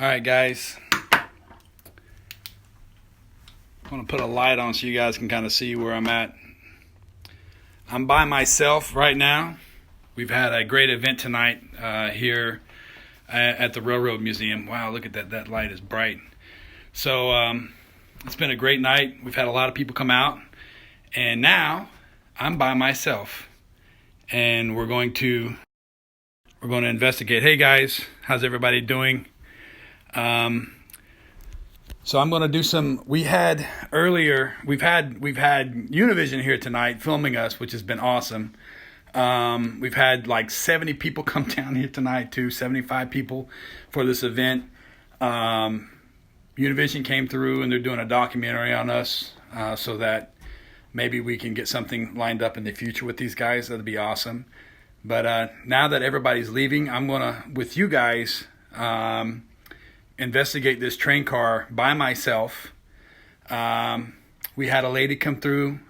All right, guys. I'm going to put a light on so you guys can kind of see where I'm at. I'm by myself right now. We've had a great event tonight here at the Railroad Museum. Wow, look at that. That light is bright. So it's been a great night. We've had a lot of people come out. And now I'm by myself. And we're going to investigate. Hey, guys. How's everybody doing? So I'm going to do some. We've had Univision here tonight filming us, which has been awesome. We've had like 70 people come down here tonight too, 75 people for this event. Univision came through and they're doing a documentary on us, so that maybe we can get something lined up in the future with these guys. That'd be awesome. But now that everybody's leaving, I'm gonna, with you guys, investigate this train car by myself. We had a lady come through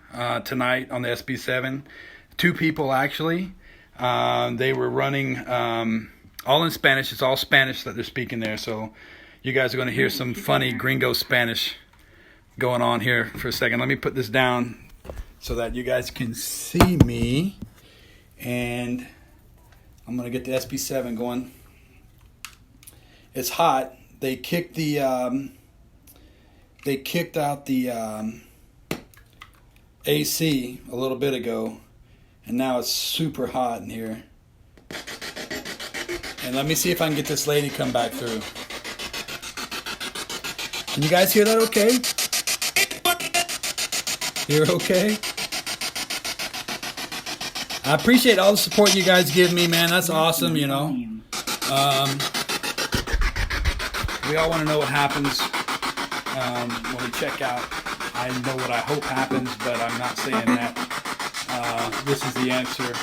tonight on the SB7. 2 people actually. They were running all in Spanish. It's all Spanish that they're speaking there. So you guys are going to hear some funny gringo Spanish going on here for a second. Let me put this down so that you guys can see me. And I'm going to get the SB7 going. It's hot. They kicked out the AC a little bit ago, and now it's super hot in here. And let me see if I can get this lady come back through. Can you guys hear that okay? Hear okay? I appreciate all the support you guys give me, man. That's awesome, you know. We all want to know what happens when we check out. I know what I hope happens, but I'm not saying that this is the answer,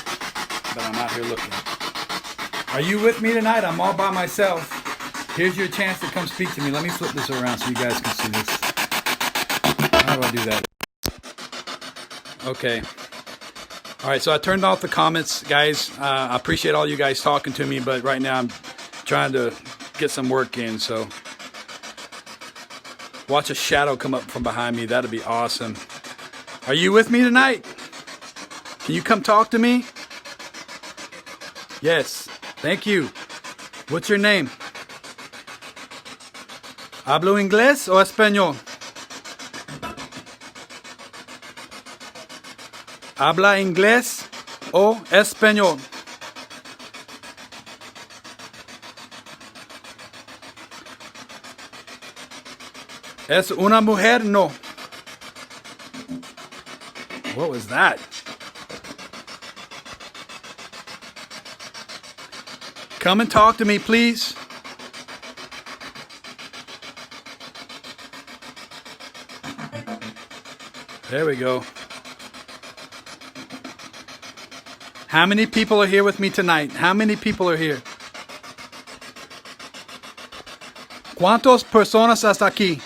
but I'm out here looking. Are you with me tonight? I'm all by myself. Here's your chance to come speak to me. Let me flip this around so you guys can see this. How do I do that? Okay. All right, so I turned off the comments, guys. I appreciate all you guys talking to me, but right now I'm trying to get some work in, so watch a shadow come up from behind me. That'd be awesome. Are you with me tonight? Can you come talk to me? Yes. Thank you. What's your name? ¿Hablo inglés o español? ¿Habla inglés o español? ¿Es una mujer? No. What was that? Come and talk to me, please. There we go. How many people are here with me tonight? How many people are here? ¿Cuántas personas hasta aquí?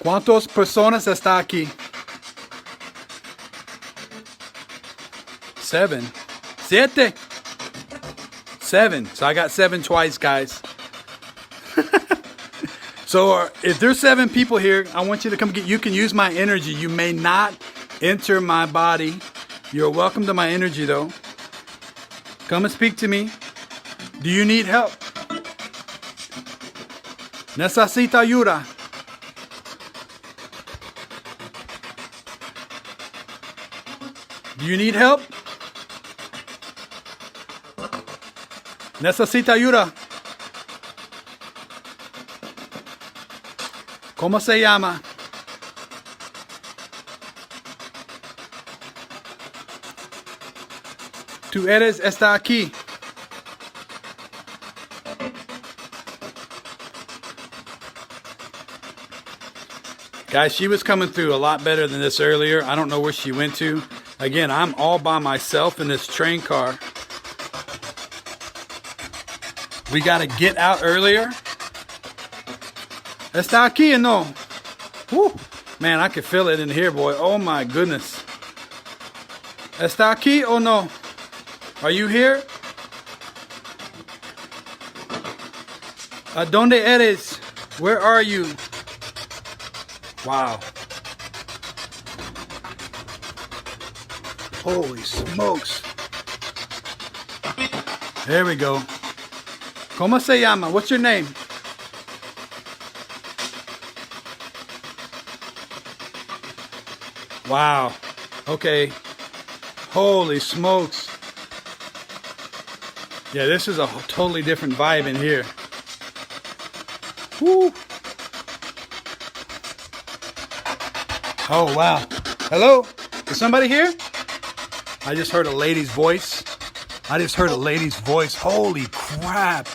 ¿Cuántas personas está aquí? 7. 7. 7. So I got 7 twice, guys. So if there's 7 people here, I want you to come get. You can use my energy. You may not enter my body. You're welcome to my energy, though. Come and speak to me. Do you need help? Necesita ayuda. Do you need help? Necesita ayuda. ¿Cómo se llama? Tú eres está aquí. Guys, she was coming through a lot better than this earlier. I don't know where she went to. Again, I'm all by myself in this train car. We got to get out earlier. Está aquí, no? Woo. Man, I can feel it in here, boy. Oh, my goodness. ¿Está aquí o no? Are you here? ¿A dónde eres? Where are you? Wow. Holy smokes. There we go. ¿Cómo se llama? What's your name? Wow. Okay. Holy smokes. Yeah, this is a totally different vibe in here. Woo. Oh, wow. Hello? Is somebody here? I just heard a lady's voice. Holy crap.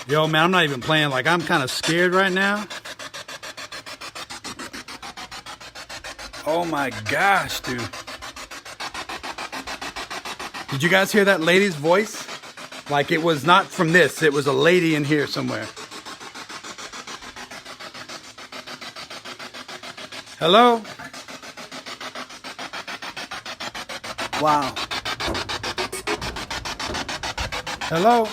Yo, man, I'm not even playing. Like, I'm kind of scared right now. Oh my gosh, dude. Did you guys hear that lady's voice? Like, it was not from this. It was a lady in here somewhere. Hello? Wow. Hello?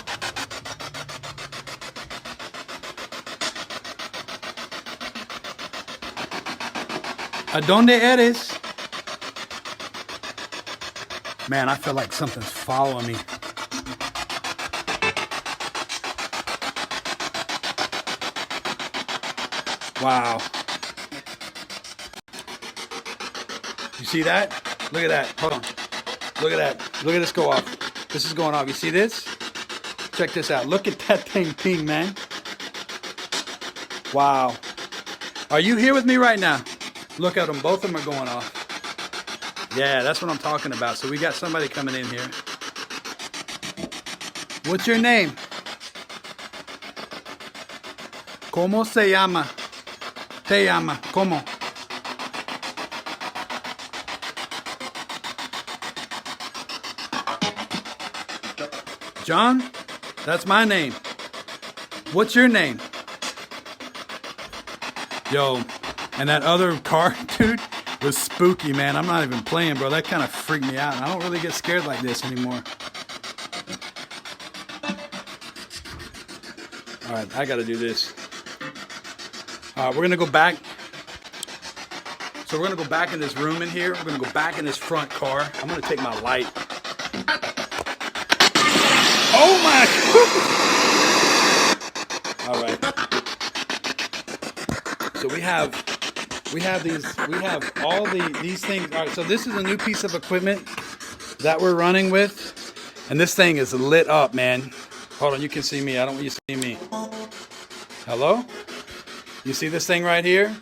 ¿A dónde eres? Man, I feel like something's following me. Wow. You see that? Look at that. Hold on. Look at that. Look at this go off. This is going off. You see this? Check this out. Look at that thing ping, man. Wow. Are you here with me right now? Look at them. Both of them are going off. Yeah, that's what I'm talking about. So we got somebody coming in here. What's your name? ¿Cómo se llama? Te llama. ¿Cómo? John? That's my name. What's your name? Yo, and that other car, dude, was spooky, man. I'm not even playing, bro. That kind of freaked me out. I don't really get scared like this anymore. All right, I got to do this. We're going to go back. So we're going to go back in this room in here. We're going to go back in this front car. I'm going to take my light. Oh my! All right. So we have all these things. All right. So this is a new piece of equipment that we're running with, and this thing is lit up, man. Hold on, you can see me. I don't want you to see me. Hello? You see this thing right here?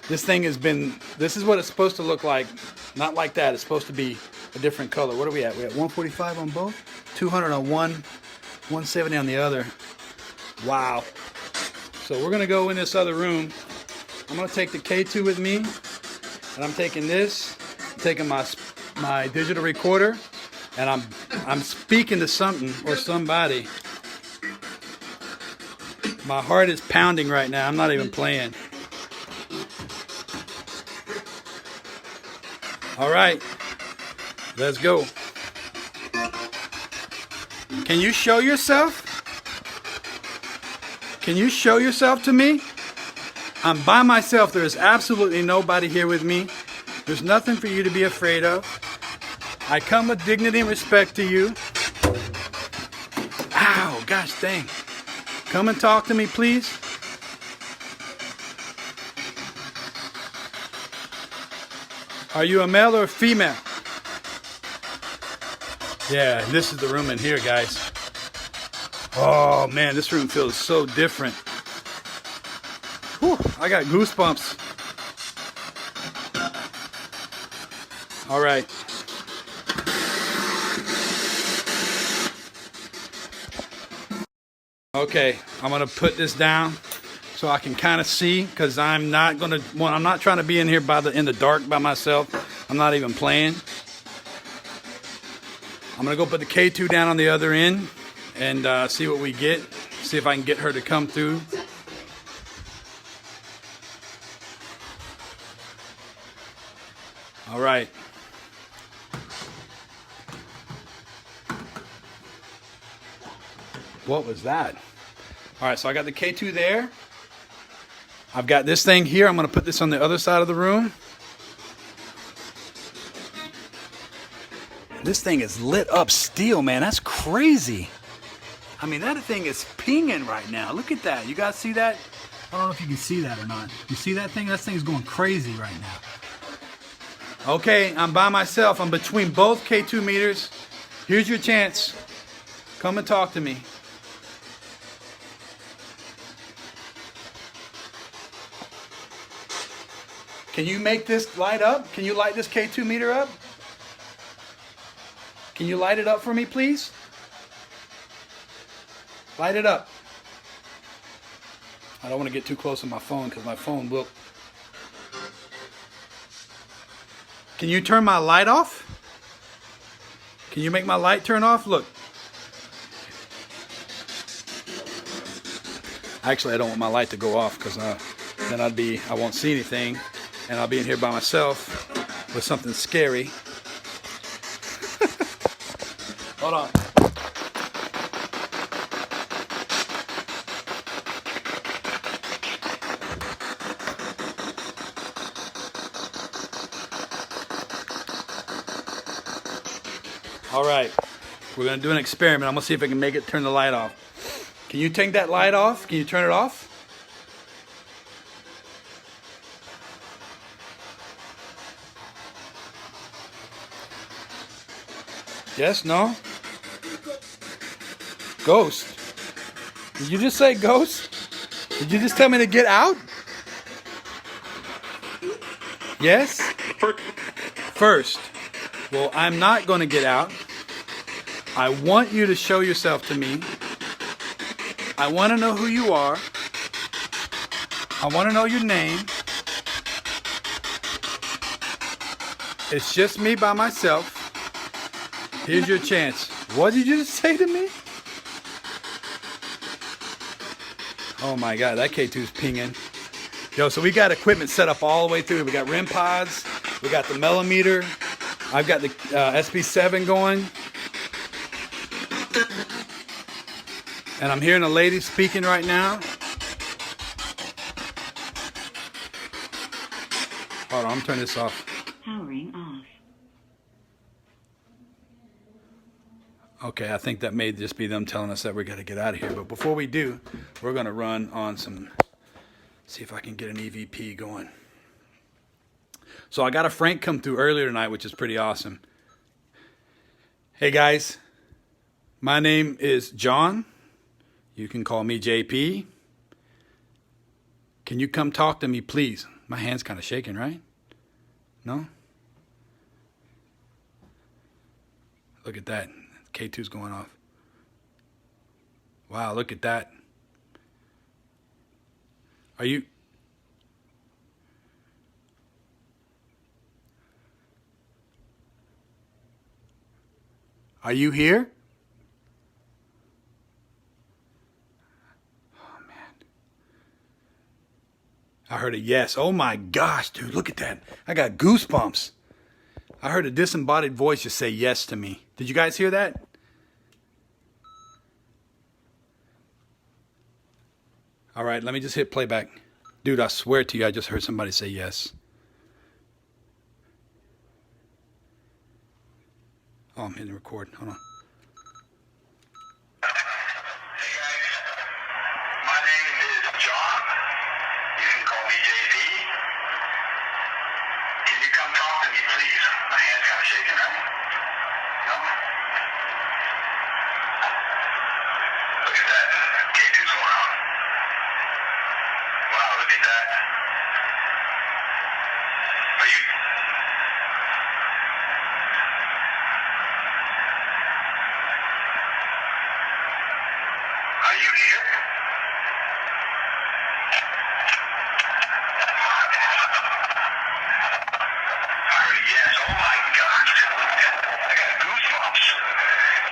This thing has been. This is what it's supposed to look like. Not like that. It's supposed to be a different color. What are we at? We at 145 on both, 200 on one, 170 on the other. Wow. So we're gonna go in this other room. I'm gonna take the K2 with me, and I'm taking this, taking my digital recorder, and I'm speaking to something or somebody. My heart is pounding right now. I'm not even playing. All right, let's go. Can you show yourself? Can you show yourself to me? I'm by myself. There is absolutely nobody here with me. There's nothing for you to be afraid of. I come with dignity and respect to you. Ow, gosh dang. Come and talk to me, please. Are you a male or a female? Yeah, this is the room in here, guys. Oh man, this room feels so different. Whew, I got goosebumps. All right. Okay, I'm gonna put this down so I can kind of see, because I'm not trying to be in here in the dark by myself. I'm not even playing. I'm gonna go put the K2 down on the other end and see what we get. See if I can get her to come through. All right. What was that? All right, so I got the K2 there. I've got this thing here. I'm going to put this on the other side of the room. This thing is lit up steel, man. That's crazy. I mean, that thing is pinging right now. Look at that. You guys see that? I don't know if you can see that or not. You see that thing? That thing is going crazy right now. Okay, I'm by myself. I'm between both K2 meters. Here's your chance. Come and talk to me. Can you make this light up? Can you light this K2 meter up? Can you light it up for me, please? Light it up. I don't want to get too close to my phone because my phone will. Can you turn my light off? Can you make my light turn off? Look. Actually, I don't want my light to go off because then I won't see anything, and I'll be in here by myself with something scary. Hold on. All right, we're gonna do an experiment. I'm gonna see if I can make it turn the light off. Can you take that light off? Can you turn it off? Yes, no? Ghost. Did you just say ghost? Did you just tell me to get out? Yes? First. Well, I'm not going to get out. I want you to show yourself to me. I want to know who you are. I want to know your name. It's just me by myself. Here's your chance. What did you just say to me? Oh my God, that K2's pinging. Yo, so we got equipment set up all the way through. We got REM pods. We got the millimeter. I've got the SB7 going. And I'm hearing a lady speaking right now. Hold on, I'm turning this off. Powering off. Okay, I think that may just be them telling us that we got to get out of here. But before we do, we're going to run on some, see if I can get an EVP going. So I got a Frank come through earlier tonight, which is pretty awesome. Hey guys, my name is John. You can call me JP. Can you come talk to me, please? My hand's kind of shaking, right? No? Look at that. K2's going off. Wow, look at that. Are you here? Oh man. I heard a yes. Oh my gosh, dude, look at that. I got goosebumps. I heard a disembodied voice just say yes to me. Did you guys hear that? All right, let me just hit playback. Dude, I swear to you, I just heard somebody say yes. Oh, I'm hitting record. Hold on. Hey guys, my name is John. You can call me JP. Can you come talk to me, please? My hand's kind of shaking, right? No? Look at that. K2's going on. Wow, look at that. Are you... Are you here? I heard a yes. Oh my gosh. I got goosebumps.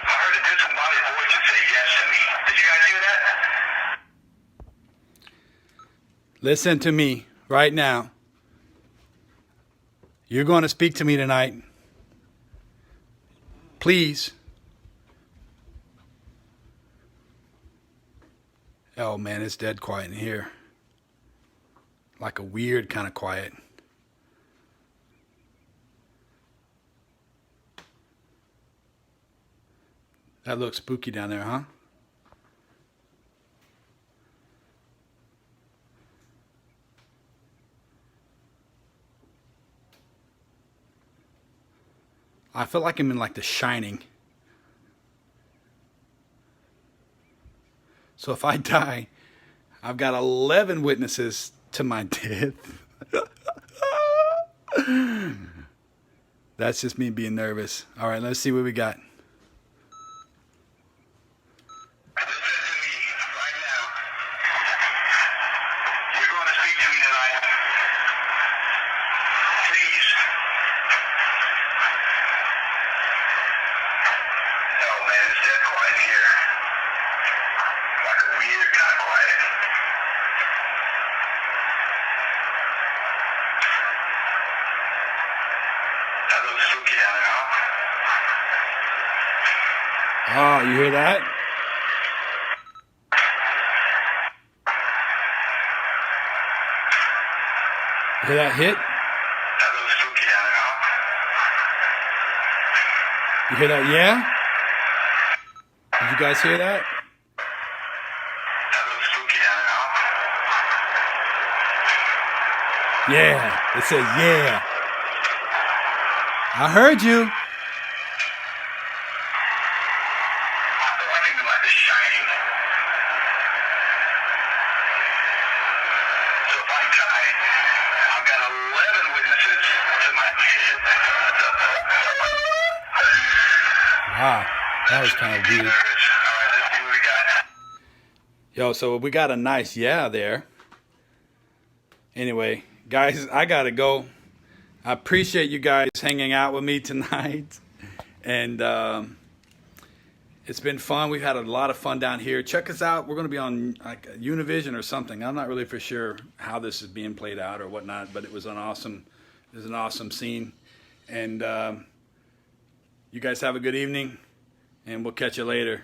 I heard a disembodied voice just say yes to me. Did you guys hear that? Listen to me right now. You're going to speak to me tonight. Please. Oh man, it's dead quiet in here. Like a weird kind of quiet. That looks spooky down there, huh? I feel like I'm in like The Shining. So if I die, I've got 11 witnesses to my death. That's just me being nervous. All right, let's see what we got. Listen to me right now. You're going to speak to me tonight. Please. Oh man, it's dead quiet in here. Like a weird kind of quiet. That looks spooky down there, huh? Oh, you hear that? You hear that hit? That looks spooky down there, huh? You hear that? Yeah? Did you guys hear that? That looks spooky down there, huh? Yeah. It says yeah. I heard you. I feel like I'm in like The Shining. So if I die, I've got 11 witnesses to my Wow. That was kind of weird. nervous. All right, let's see what we got. Yo, so we got a nice yeah there. Anyway, guys, I gotta go. I appreciate you guys hanging out with me tonight. And it's been fun. We've had a lot of fun down here. Check us out. We're going to be on like Univision or something. I'm not really for sure how this is being played out or whatnot, but it was an awesome scene. And you guys have a good evening, and we'll catch you later.